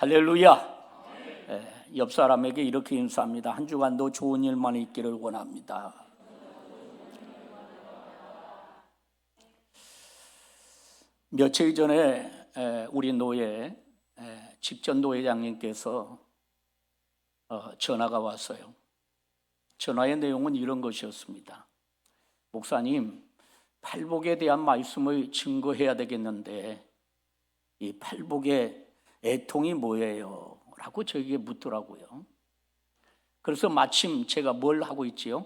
할렐루야. 옆 사람에게 이렇게 인사합니다. 한 주간도 좋은 일만 있기를 원합니다. 며칠 전에 우리 노예 직전 노회장님께서 전화가 왔어요. 전화의 내용은 이런 것이었습니다. 목사님, 팔복에 대한 말씀을 증거해야 되겠는데 이 팔복의 애통이 뭐예요? 라고 저에게 묻더라고요. 그래서 마침 제가 뭘 하고 있지요?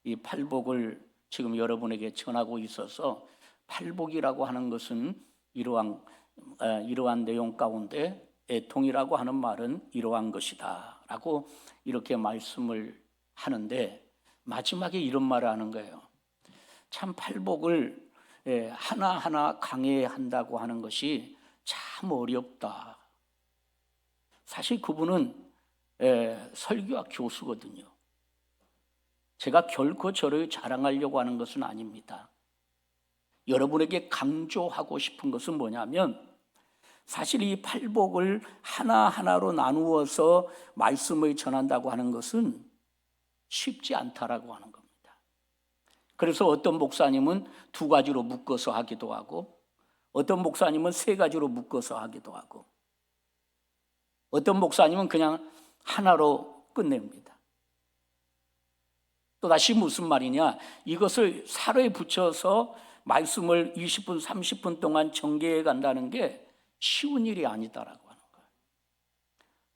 이 팔복을 지금 여러분에게 전하고 있어서 팔복이라고 하는 것은 이러한 내용 가운데 애통이라고 하는 말은 이러한 것이다 라고 이렇게 말씀을 하는데 마지막에 이런 말을 하는 거예요. 참 팔복을 하나하나 강해한다고 하는 것이 참 어렵다. 사실 그분은 설교학 교수거든요. 제가 결코 저를 자랑하려고 하는 것은 아닙니다. 여러분에게 강조하고 싶은 것은 뭐냐면 사실 이 팔복을 하나하나로 나누어서 말씀을 전한다고 하는 것은 쉽지 않다라고 하는 겁니다. 그래서 어떤 목사님은 2가지로 묶어서 하기도 하고 어떤 목사님은 3가지로 묶어서 하기도 하고 어떤 목사님은 그냥 하나로 끝냅니다. 또다시 무슨 말이냐? 이것을 살에 붙여서 말씀을 20분, 30분 동안 전개해 간다는 게 쉬운 일이 아니다라고 하는 거예요.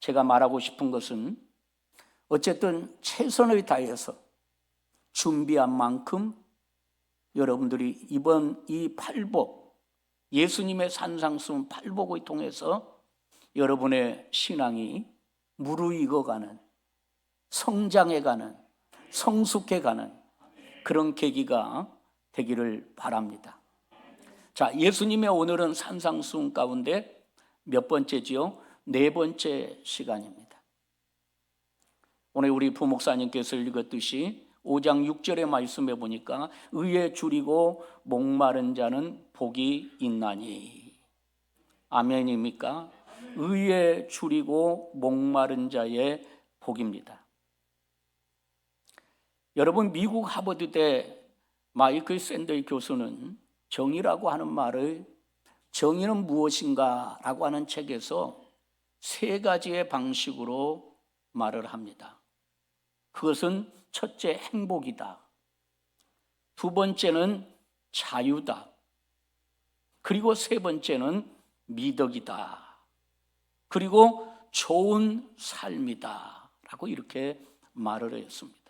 제가 말하고 싶은 것은 어쨌든 최선을 다해서 준비한 만큼 여러분들이 이번 이 팔복, 예수님의 산상수훈 팔복을 통해서 여러분의 신앙이 무르익어가는, 성장해가는, 성숙해가는 그런 계기가 되기를 바랍니다. 자, 예수님의 오늘은 산상수훈 가운데 몇 번째지요? 4번째 시간입니다. 오늘 우리 부목사님께서 읽었듯이 5장 6절의 말씀에 보니까 의에 줄이고 목마른 자는 복이 있나니. 아멘입니까? 의에 줄이고 목마른 자의 복입니다. 여러분, 미국 하버드대 마이클 샌델 교수는 정의라고 하는 말을 정의는 무엇인가 라고 하는 책에서 3가지의 방식으로 말을 합니다. 그것은 첫째 행복이다. 2번째는 자유다. 그리고 3번째는 미덕이다. 그리고 좋은 삶이다 라고 이렇게 말을 했습니다.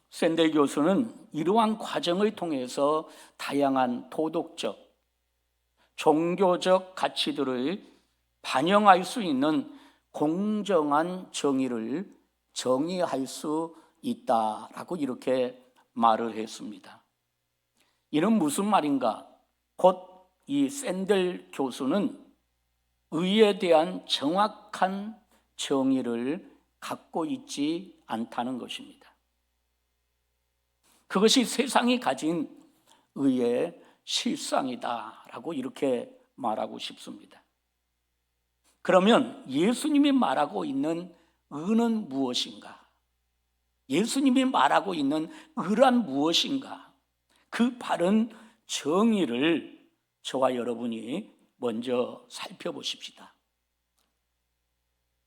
샌델 교수는 이러한 과정을 통해서 다양한 도덕적, 종교적 가치들을 반영할 수 있는 공정한 정의를 정의할 수 있다라고 이렇게 말을 했습니다. 이는 무슨 말인가? 곧 이 샌델 교수는 의에 대한 정확한 정의를 갖고 있지 않다는 것입니다. 그것이 세상이 가진 의의 실상이다라고 이렇게 말하고 싶습니다. 그러면 예수님이 말하고 있는 의는 무엇인가? 예수님이 말하고 있는 의란 무엇인가? 그 바른 정의를 저와 여러분이 먼저 살펴보십시다.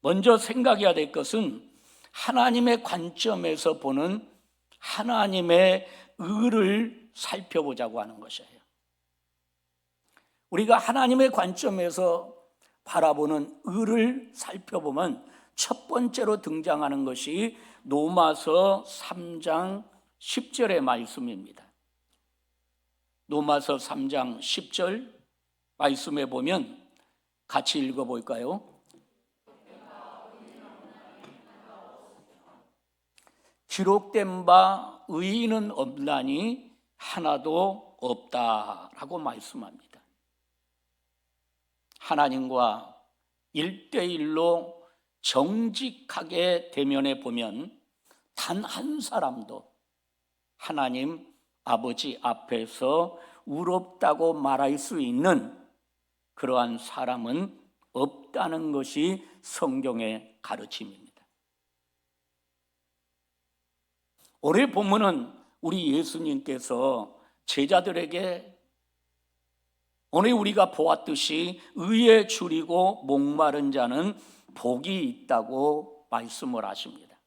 먼저 생각해야 될 것은 하나님의 관점에서 보는 하나님의 의를 살펴보자고 하는 것이에요. 우리가 하나님의 관점에서 바라보는 의를 살펴보면 첫 번째로 등장하는 것이 로마서 3장 10절의 말씀입니다. 로마서 3장 10절 말씀에 보면 같이 읽어볼까요? 기록된 바 의인은 없나니 하나도 없다라고 말씀합니다. 하나님과 1대1로 정직하게 대면해 보면 단 한 사람도 하나님 아버지 앞에서 의롭다고 말할 수 있는 그러한 사람은 없다는 것이 성경의 가르침입니다. 오늘 본문은 우리 예수님께서 제자들에게 오늘 우리가 보았듯이 의에 줄이고 목마른 자는 복이 있다고 말씀을 하십니다.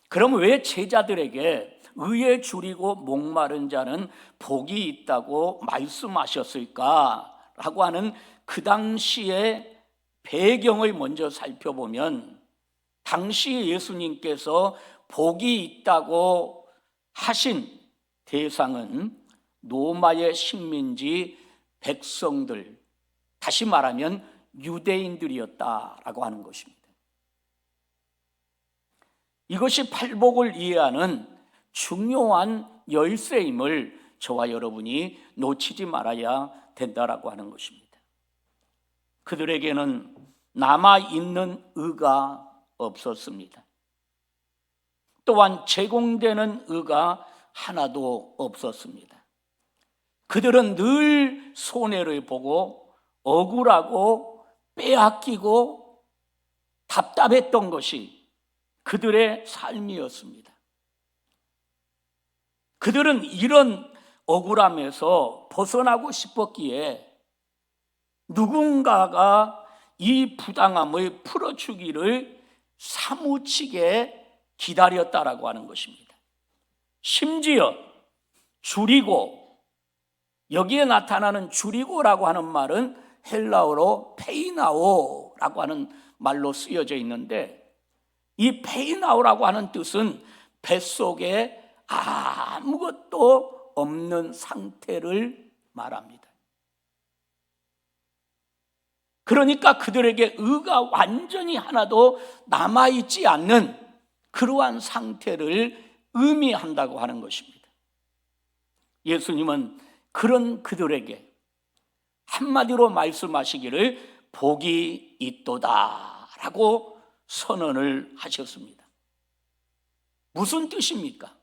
그럼 왜 제자들에게 의에 줄이고 목마른 자는 복이 있다고 말씀하셨을까? 라고 하는 그 당시의 배경을 먼저 살펴보면, 당시 예수님께서 복이 있다고 하신 대상은 로마의 식민지 백성들, 다시 말하면 유대인들이었다라고 하는 것입니다. 이것이 팔복을 이해하는 중요한 열쇠임을 저와 여러분이 놓치지 말아야 된다라고 하는 것입니다. 그들에게는 남아있는 의가 없었습니다. 또한 제공되는 의가 하나도 없었습니다. 그들은 늘 손해를 보고 억울하고 빼앗기고 답답했던 것이 그들의 삶이었습니다. 그들은 이런 억울함에서 벗어나고 싶었기에 누군가가 이 부당함을 풀어주기를 사무치게 기다렸다라고 하는 것입니다. 심지어 줄이고, 여기에 나타나는 줄이고라고 하는 말은 헬라어로 페이나오라고 하는 말로 쓰여져 있는데, 이 페이나오라고 하는 뜻은 뱃속에 아무것도 없는 상태를 말합니다. 그러니까 그들에게 의가 완전히 하나도 남아있지 않는 그러한 상태를 의미한다고 하는 것입니다. 예수님은 그런 그들에게 한마디로 말씀하시기를 복이 있도다 라고 선언을 하셨습니다. 무슨 뜻입니까?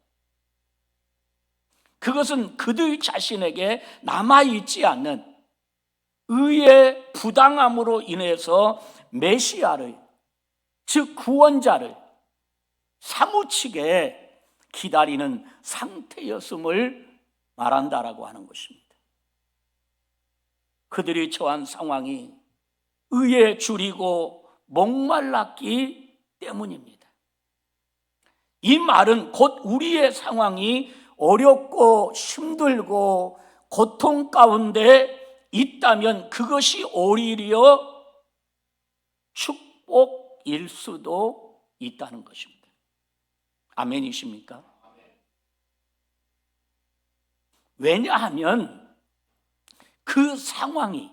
그것은 그들 자신에게 남아있지 않는 의의 부당함으로 인해서 메시아를, 즉 구원자를 사무치게 기다리는 상태였음을 말한다라고 하는 것입니다. 그들이 처한 상황이 의에 줄이고 목말랐기 때문입니다. 이 말은 곧 우리의 상황이 어렵고 힘들고 고통 가운데 있다면 그것이 오히려 축복일 수도 있다는 것입니다. 아멘이십니까? 왜냐하면 그 상황이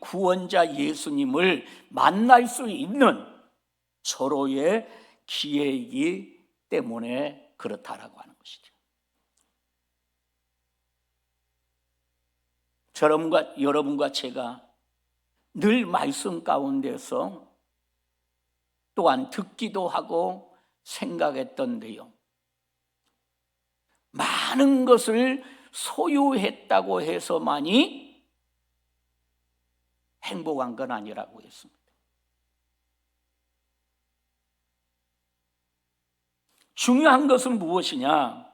구원자 예수님을 만날 수 있는 서로의 기회이기 때문에 그렇다라고 하는 것이죠. 여러분과 제가 늘 말씀 가운데서 또한 듣기도 하고 생각했던 내용, 많은 것을 소유했다고 해서만이 행복한 건 아니라고 했습니다. 중요한 것은 무엇이냐?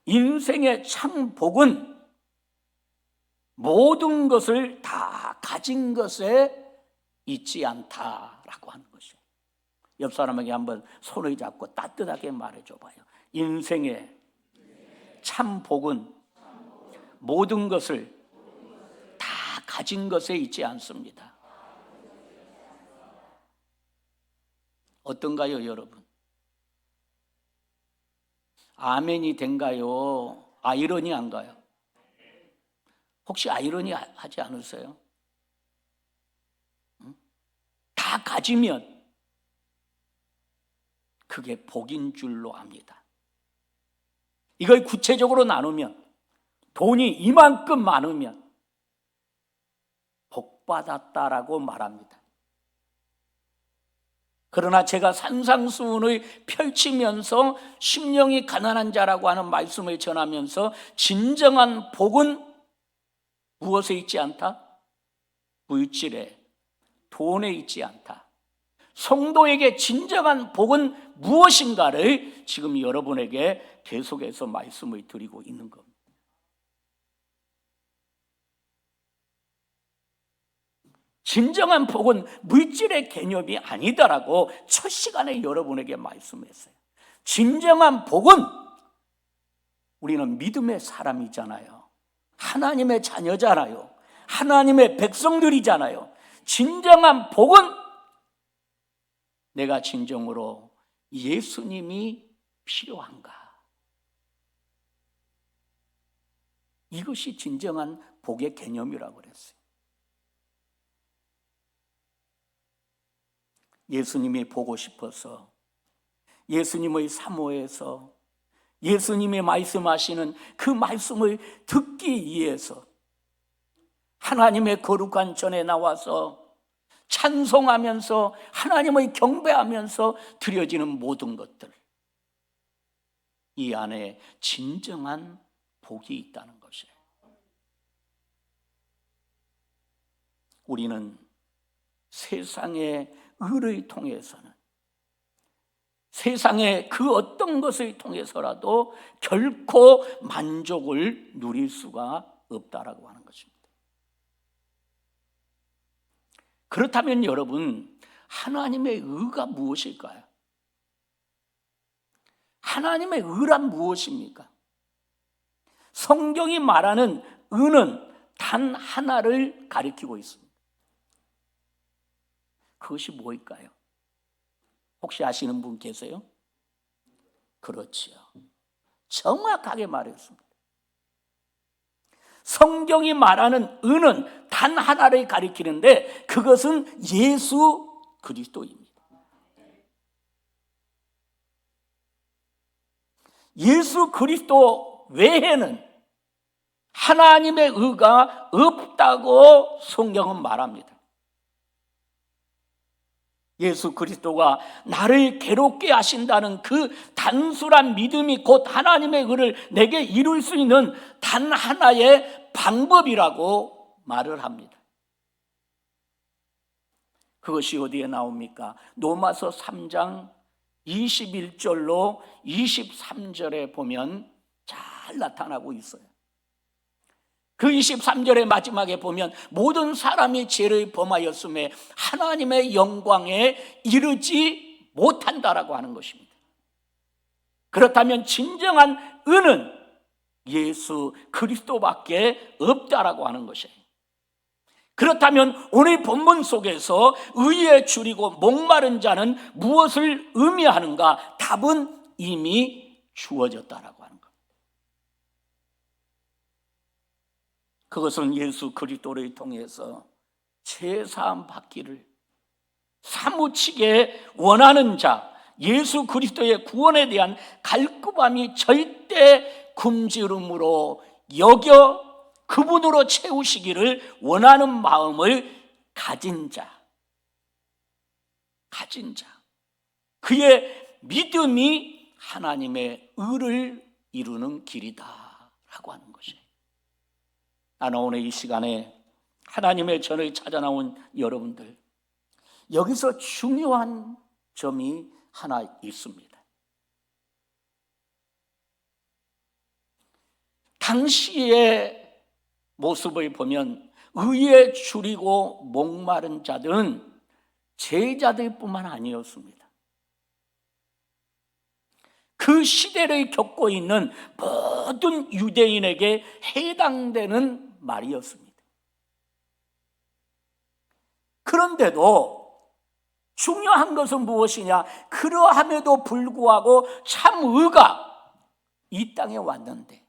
인생의 참 복은 모든 것을 다 가진 것에 있지 않다라고 하는 것이에요. 옆 사람에게 한번 손을 잡고 따뜻하게 말해줘 봐요. 인생의 참 복은 모든 것을 다 가진 것에 있지 않습니다. 어떤가요, 여러분? 아멘이 된가요? 아이러니한가요? 혹시 아이러니 하지 않으세요? 다 가지면 그게 복인 줄로 압니다. 이걸 구체적으로 나누면, 돈이 이만큼 많으면 복받았다라고 말합니다. 그러나 제가 산상수훈을 펼치면서 심령이 가난한 자라고 하는 말씀을 전하면서 진정한 복은 무엇에 있지 않다? 물질에, 돈에 있지 않다. 성도에게 진정한 복은 무엇인가를 지금 여러분에게 계속해서 말씀을 드리고 있는 겁니다. 진정한 복은 물질의 개념이 아니다라고 첫 시간에 여러분에게 말씀했어요. 진정한 복은 우리는 믿음의 사람이잖아요. 하나님의 자녀잖아요. 하나님의 백성들이잖아요. 진정한 복은 내가 진정으로 예수님이 필요한가? 이것이 진정한 복의 개념이라고 그랬어요. 예수님이 보고 싶어서, 예수님의 사모해서, 예수님이 말씀하시는 그 말씀을 듣기 위해서 하나님의 거룩한 전에 나와서 찬송하면서 하나님의 경배하면서 드려지는 모든 것들, 이 안에 진정한 복이 있다는 것이에요. 우리는 세상의 의를 통해서는, 세상의 그 어떤 것을 통해서라도 결코 만족을 누릴 수가 없다라고 하는 것입니다. 그렇다면 여러분, 하나님의 의가 무엇일까요? 하나님의 의란 무엇입니까? 성경이 말하는 의는 단 하나를 가리키고 있습니다. 그것이 무엇일까요? 혹시 아시는 분 계세요? 그렇지요. 정확하게 말했습니다. 성경이 말하는 의는 단 하나를 가리키는데 그것은 예수 그리스도입니다. 예수 그리스도 외에는 하나님의 의가 없다고 성경은 말합니다. 예수 그리스도가 나를 괴롭게 하신다는 그 단순한 믿음이 곧 하나님의 의를 내게 이룰 수 있는 단 하나의 방법이라고 말을 합니다. 그것이 어디에 나옵니까? 로마서 3장 21절로 23절에 보면 잘 나타나고 있어요. 그 23절의 마지막에 보면 모든 사람이 죄를 범하였음에 하나님의 영광에 이르지 못한다라고 하는 것입니다. 그렇다면 진정한 의는 예수 그리스도밖에 없다라고 하는 것이에요. 그렇다면 오늘 본문 속에서 의에 줄이고 목마른 자는 무엇을 의미하는가? 답은 이미 주어졌다라고 하는 겁니다. 그것은 예수 그리스도를 통해서 죄사함 받기를 사무치게 원하는 자, 예수 그리스도의 구원에 대한 갈급함이 절대 굶주림으로 여겨 그분으로 채우시기를 원하는 마음을 가진 자, 그의 믿음이 하나님의 의를 이루는 길이다라고 하는 것이에요. 나는 오늘 이 시간에 하나님의 전을 찾아 나온 여러분들, 여기서 중요한 점이 하나 있습니다. 당시의 모습을 보면 의에 줄이고 목마른 자들은 제자들뿐만 아니었습니다. 그 시대를 겪고 있는 모든 유대인에게 해당되는 말이었습니다. 그런데도 중요한 것은 무엇이냐? 그러함에도 불구하고 참의가 이 땅에 왔는데,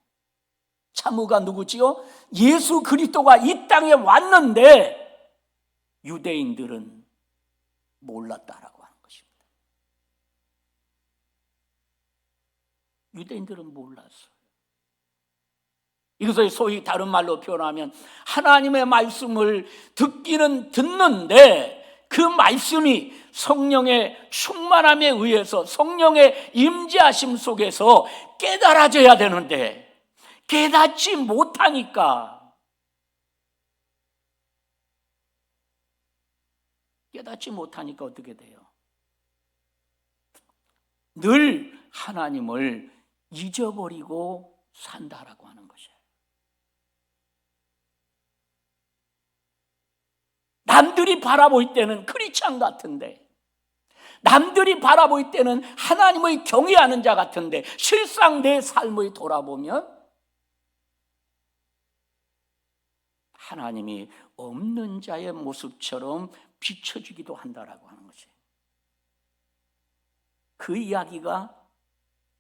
참의가 누구지요? 예수 그리스도가 이 땅에 왔는데 유대인들은 몰랐다라고 하는 것입니다. 유대인들은 몰랐어요. 이것을 소위 다른 말로 표현하면 하나님의 말씀을 듣기는 듣는데 그 말씀이 성령의 충만함에 의해서 성령의 임재하심 속에서 깨달아져야 되는데 깨닫지 못하니까 깨닫지 못하니까 어떻게 돼요? 늘 하나님을 잊어버리고 산다라고 하는 것이에요. 남들이 바라볼 때는 크리스찬 같은데, 남들이 바라볼 때는 하나님의 경외하는 자 같은데, 실상 내 삶을 돌아보면 하나님이 없는 자의 모습처럼 비춰지기도 한다라고 하는 것이에요. 그 이야기가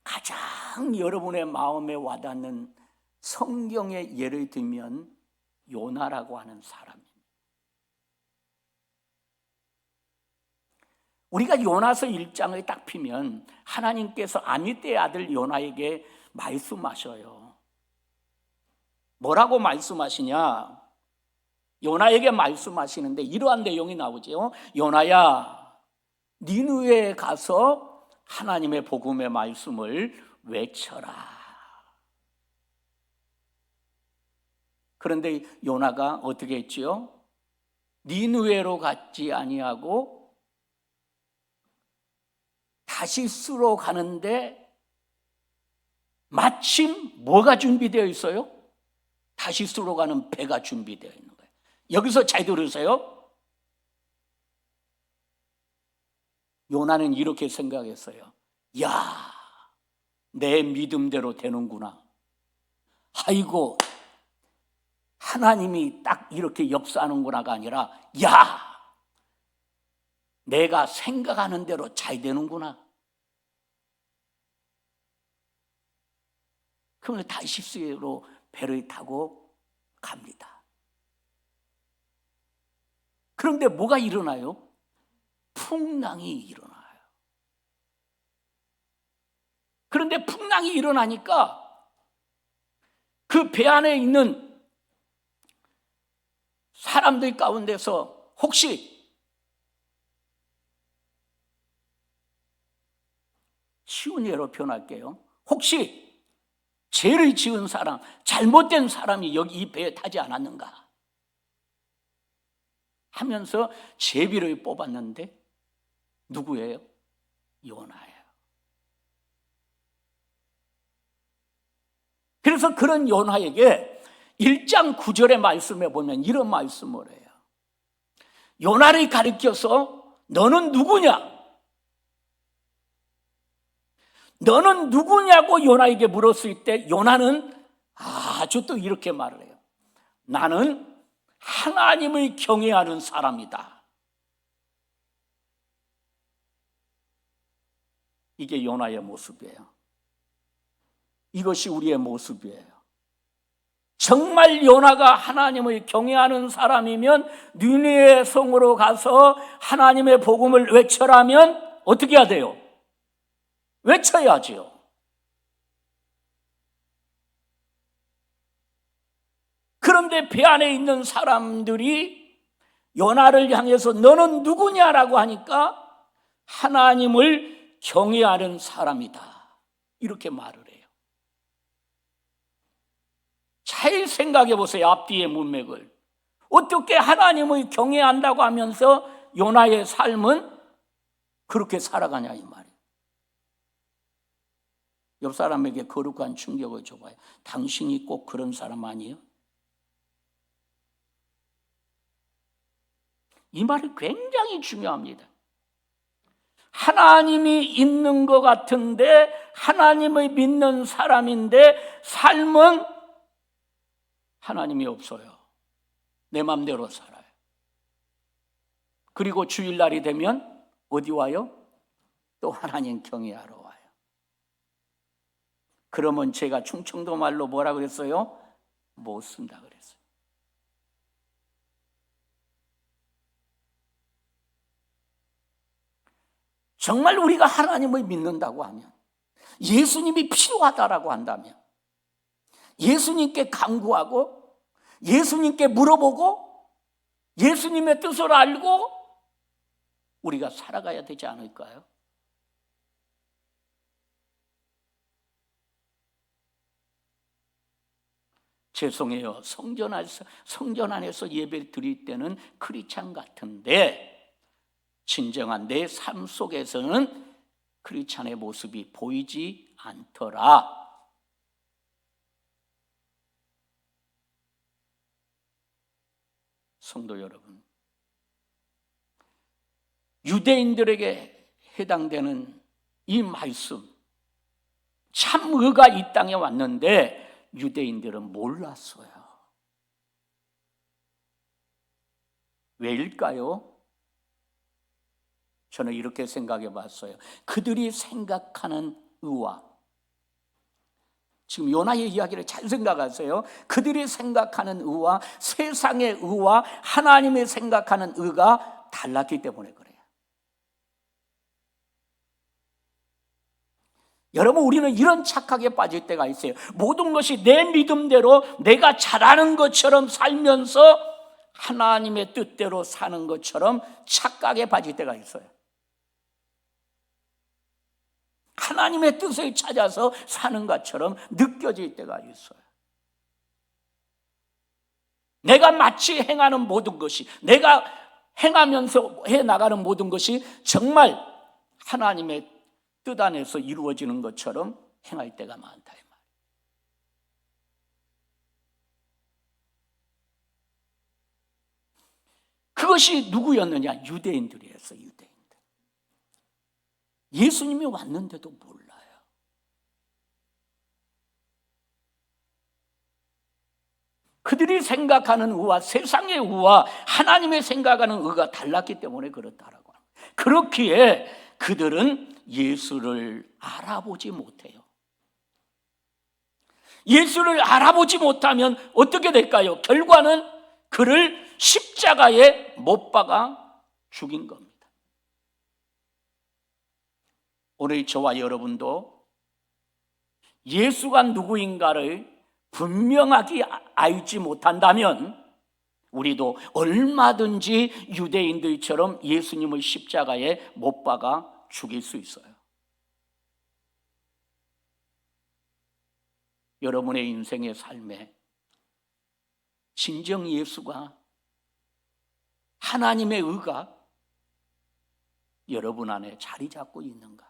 가장 여러분의 마음에 와닿는 성경의 예를 들면 요나라고 하는 사람입니다. 우리가 요나서 1장을 딱 피면 하나님께서 아미떼의 아들 요나에게 말씀하셔요. 뭐라고 말씀하시냐? 요나에게 말씀하시는데 이러한 내용이 나오죠. 요나야, 니느웨에 가서 하나님의 복음의 말씀을 외쳐라. 그런데 요나가 어떻게 했지요? 니느웨로 갔지 아니하고 다시스로 가는데 마침 뭐가 준비되어 있어요? 다시스로 가는 배가 준비되어 있는 거예요. 여기서 잘 들으세요. 요나는 이렇게 생각했어요. 야, 내 믿음대로 되는구나. 아이고, 하나님이 딱 이렇게 역사하는구나가 아니라, 야, 내가 생각하는 대로 잘 되는구나. 그러면 다시스로 배를 타고 갑니다. 그런데 뭐가 일어나요? 풍랑이 일어나요. 그런데 풍랑이 일어나니까 그 배 안에 있는 사람들 가운데서 혹시 쉬운 예로 표현할게요. 혹시 죄를 지은 사람, 잘못된 사람이 여기 이 배에 타지 않았는가 하면서 제비를 뽑았는데 누구예요? 요나예요. 그래서 그런 요나에게 1장 9절의 말씀에 보면 이런 말씀을 해요. 요나를 가리켜서 너는 누구냐? 너는 누구냐고 요나에게 물었을 때 요나는 아주 또 이렇게 말을 해요. 나는 하나님을 경외하는 사람이다. 이게 요나의 모습이에요. 이것이 우리의 모습이에요. 정말 요나가 하나님을 경외하는 사람이면 니느웨 성으로 가서 하나님의 복음을 외쳐라면 어떻게 해야 돼요? 외쳐야지요. 그런데 배 안에 있는 사람들이 요나를 향해서 너는 누구냐라고 하니까 하나님을 경외하는 사람이다. 이렇게 말을 해요. 잘 생각해 보세요. 앞뒤의 문맥을. 어떻게 하나님을 경외한다고 하면서 요나의 삶은 그렇게 살아가냐 이 말이에요. 옆 사람에게 거룩한 충격을 줘봐요. 당신이 꼭 그런 사람 아니에요? 이 말이 굉장히 중요합니다. 하나님이 있는 것 같은데 하나님을 믿는 사람인데 삶은 하나님이 없어요. 내 맘대로 살아요. 그리고 주일날이 되면 어디 와요? 또 하나님 경외하러 와요. 그러면 제가 충청도 말로 뭐라 그랬어요? 못 쓴다 그랬어요. 정말 우리가 하나님을 믿는다고 하면, 예수님이 필요하다라고 한다면, 예수님께 간구하고 예수님께 물어보고 예수님의 뜻을 알고 우리가 살아가야 되지 않을까요? 죄송해요. 성전 안에서 예배 드릴 때는 크리스찬 같은데 진정한 내 삶 속에서는 크리스찬의 모습이 보이지 않더라. 성도 여러분, 유대인들에게 해당되는 이 말씀, 참 의가 이 땅에 왔는데 유대인들은 몰랐어요. 왜일까요? 저는 이렇게 생각해 봤어요. 그들이 생각하는 의와, 지금 요나의 이야기를 잘 생각하세요. 그들이 생각하는 의와 세상의 의와 하나님의 생각하는 의가 달랐기 때문에 그래요. 여러분, 우리는 이런 착각에 빠질 때가 있어요. 모든 것이 내 믿음대로 내가 잘하는 것처럼 살면서 하나님의 뜻대로 사는 것처럼 착각에 빠질 때가 있어요. 하나님의 뜻을 찾아서 사는 것처럼 느껴질 때가 있어요. 내가 마치 행하는 모든 것이, 내가 행하면서 해나가는 모든 것이 정말 하나님의 뜻 안에서 이루어지는 것처럼 행할 때가 많다. 그것이 누구였느냐? 유대인들이었어요. 유대인들. 예수님이 왔는데도 몰라요. 그들이 생각하는 의와 세상의 의와 하나님의 생각하는 의가 달랐기 때문에 그렇다라고 합니다. 그렇기에 그들은 예수를 알아보지 못해요. 예수를 알아보지 못하면 어떻게 될까요? 결과는 그를 십자가에 못 박아 죽인 겁니다. 오늘 저와 여러분도 예수가 누구인가를 분명하게 알지 못한다면 우리도 얼마든지 유대인들처럼 예수님을 십자가에 못 박아 죽일 수 있어요. 여러분의 인생의 삶에 진정 예수가, 하나님의 의가 여러분 안에 자리 잡고 있는가?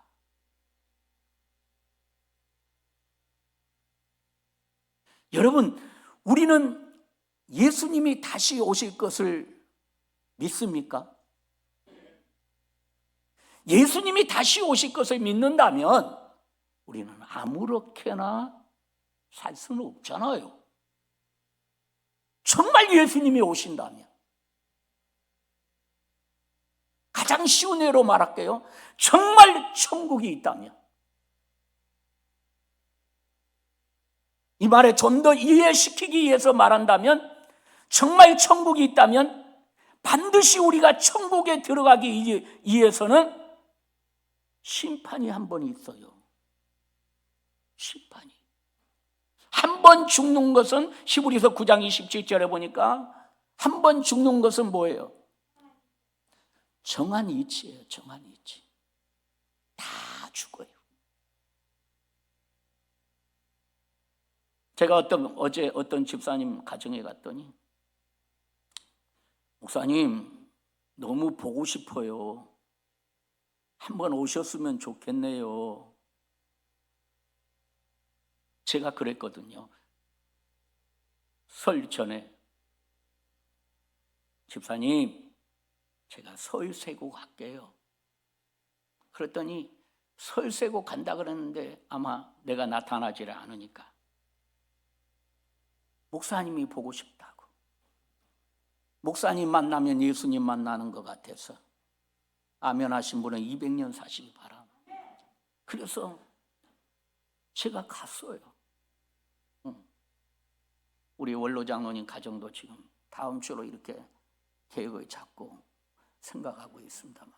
여러분, 우리는 예수님이 다시 오실 것을 믿습니까? 예수님이 다시 오실 것을 믿는다면 우리는 아무렇게나 살 수는 없잖아요. 정말 예수님이 오신다면, 가장 쉬운 예로 말할게요. 정말 천국이 있다면, 이 말에 좀 더 이해시키기 위해서 말한다면, 정말 천국이 있다면 반드시 우리가 천국에 들어가기 위해서는 심판이 한 번 있어요. 심판이. 한 번 죽는 것은 히브리서 9장 27절에 보니까 한 번 죽는 것은 뭐예요? 정한 이치예요. 정한 이치. 다 죽어요. 제가 어제 어떤 집사님 가정에 갔더니, 목사님 너무 보고 싶어요. 한번 오셨으면 좋겠네요. 제가 그랬거든요. 설 전에, 집사님 제가 설 세고 갈게요. 그랬더니 설 세고 간다 그랬는데 아마 내가 나타나지를 않으니까 목사님이 보고 싶다고. 목사님 만나면 예수님 만나는 것 같아서 아멘 하신 분은 200년 사시기 바랍니다. 그래서 제가 갔어요. 우리 원로 장로님 가정도 지금 다음 주로 이렇게 계획을 잡고 생각하고 있습니다만,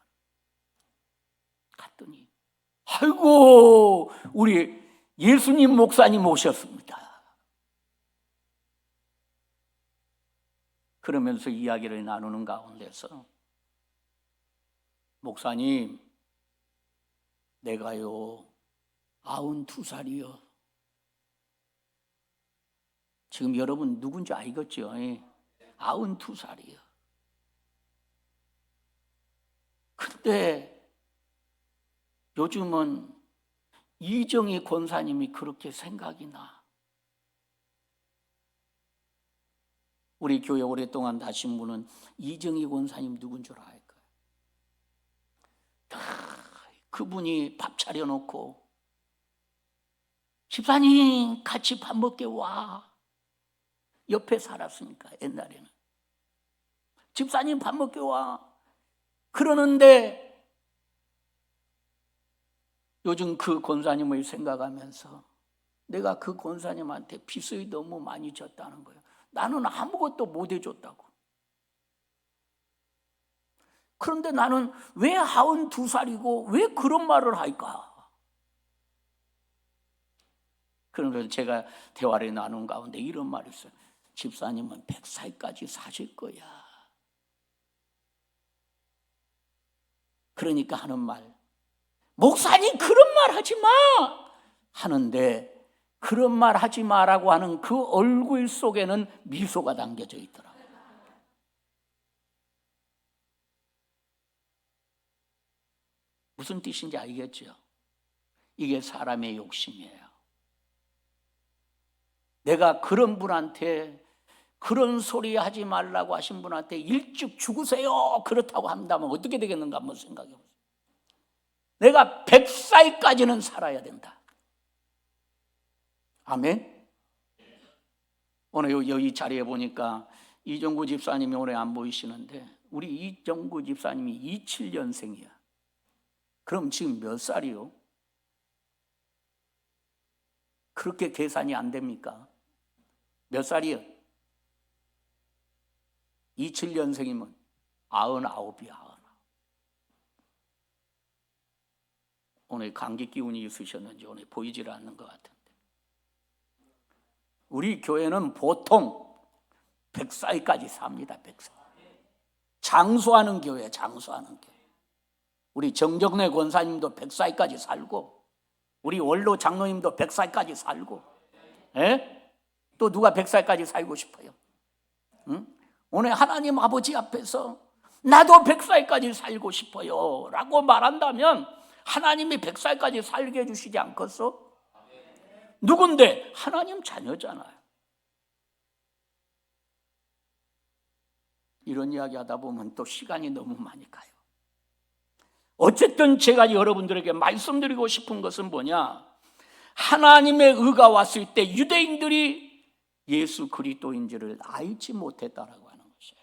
갔더니 아이고 우리 예수님 목사님 오셨습니다. 그러면서 이야기를 나누는 가운데서, 목사님 내가요 92살이요. 지금 여러분 누군지 알겠죠? 92살이요. 근데 그때 요즘은 이정희 권사님이 그렇게 생각이 나. 우리 교회 오랫동안 다신 분은 이정희 권사님 누군 줄 알까요? 그분이 밥 차려놓고 집사님 같이 밥 먹게 와. 옆에 살았으니까 옛날에는 집사님 밥 먹게 와. 그러는데 요즘 그 권사님을 생각하면서 내가 그 권사님한테 빚을 너무 많이 졌다는 거예요. 나는 아무것도 못 해줬다고. 그런데 나는 왜 92살이고 왜 그런 말을 할까? 그러면서 제가 대화를 나눈 가운데 이런 말이 있어요. 집사님은 100살까지 사실 거야. 그러니까 하는 말, 목사님 그런 말 하지 마! 하는데 그런 말 하지 마라고 하는 그 얼굴 속에는 미소가 담겨져 있더라고요. 무슨 뜻인지 알겠죠? 이게 사람의 욕심이에요. 내가 그런 분한테 그런 소리 하지 말라고 하신 분한테 일찍 죽으세요 그렇다고 한다면 어떻게 되겠는가 한번 생각해 보세요. 내가 100살까지는 살아야 된다. 아멘. 오늘 여기 자리에 보니까 이정구 집사님이 오늘 안 보이시는데 우리 이정구 집사님이 27년생이야. 그럼 지금 몇 살이요? 그렇게 계산이 안 됩니까? 몇 살이요? 27년생이면 99이야. 오늘 감기 기운이 있으셨는지 오늘 보이질 않는 것 같은데 우리 교회는 보통 100살까지 삽니다. 100살. 장수하는 교회, 장수하는 교회. 우리 정정래 권사님도 100살까지 살고 우리 원로 장로님도 100살까지 살고 또 누가 100살까지 살고 싶어요? 응? 오늘 하나님 아버지 앞에서 나도 100살까지 살고 싶어요 라고 말한다면 하나님이 100살까지 살게 해주시지 않겠어? 누군데? 하나님 자녀잖아요. 이런 이야기 하다 보면 또 시간이 너무 많이 가요. 어쨌든 제가 여러분들에게 말씀드리고 싶은 것은 뭐냐? 하나님의 의가 왔을 때 유대인들이 예수 그리스도인지를 알지 못했다라고 하는 것이에요.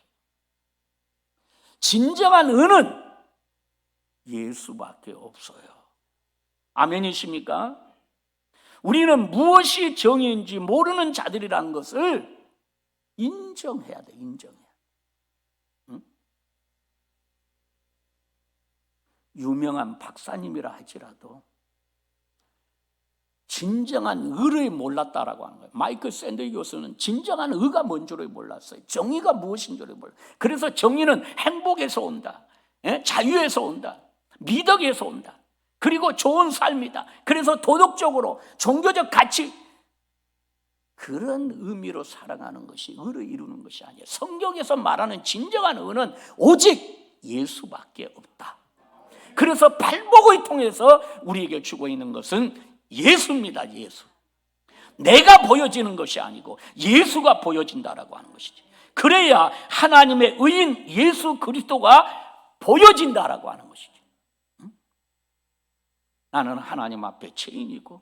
진정한 의는 예수밖에 없어요. 아멘이십니까? 우리는 무엇이 정의인지 모르는 자들이라는 것을 인정해야 돼. 인정해야. 응? 유명한 박사님이라 할지라도 진정한 의를 몰랐다라고 하는 거예요. 마이클 샌들 교수는 진정한 의가 뭔 줄을 몰랐어요. 정의가 무엇인 줄을 몰랐어요. 그래서 정의는 행복에서 온다. 자유에서 온다. 미덕에서 온다. 그리고 좋은 삶이다. 그래서 도덕적으로 종교적 가치 그런 의미로 살아가는 것이 의를 이루는 것이 아니에요. 성경에서 말하는 진정한 의는 오직 예수밖에 없다. 그래서 팔복을 통해서 우리에게 주고 있는 것은 예수입니다. 예수. 내가 보여지는 것이 아니고 예수가 보여진다라고 하는 것이지. 그래야 하나님의 의인 예수 그리스도가 보여진다라고 하는 것이지. 나는 하나님 앞에 죄인이고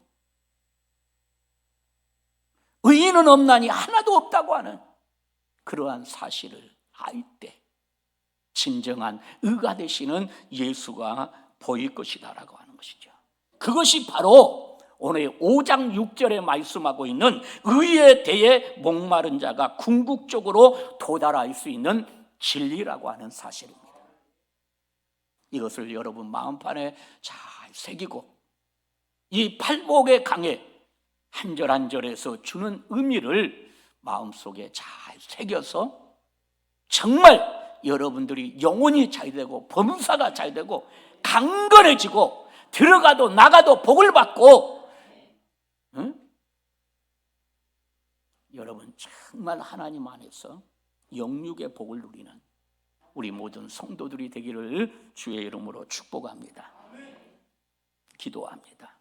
의인은 없나니 하나도 없다고 하는 그러한 사실을 알 때 진정한 의가 되시는 예수가 보일 것이다라고 하는 것이죠. 그것이 바로 오늘 5장 6절에 말씀하고 있는 의에 대해 목마른 자가 궁극적으로 도달할 수 있는 진리라고 하는 사실입니다. 이것을 여러분 마음판에 잘 새기고 이 팔복의 강에 한 절 한 절에서 주는 의미를 마음속에 잘 새겨서 정말 여러분들이 영혼이 잘 되고 범사가 잘 되고 강건해지고 들어가도 나가도 복을 받고 여러분 정말 하나님 안에서 영육의 복을 누리는 우리 모든 성도들이 되기를 주의 이름으로 축복합니다. 기도합니다.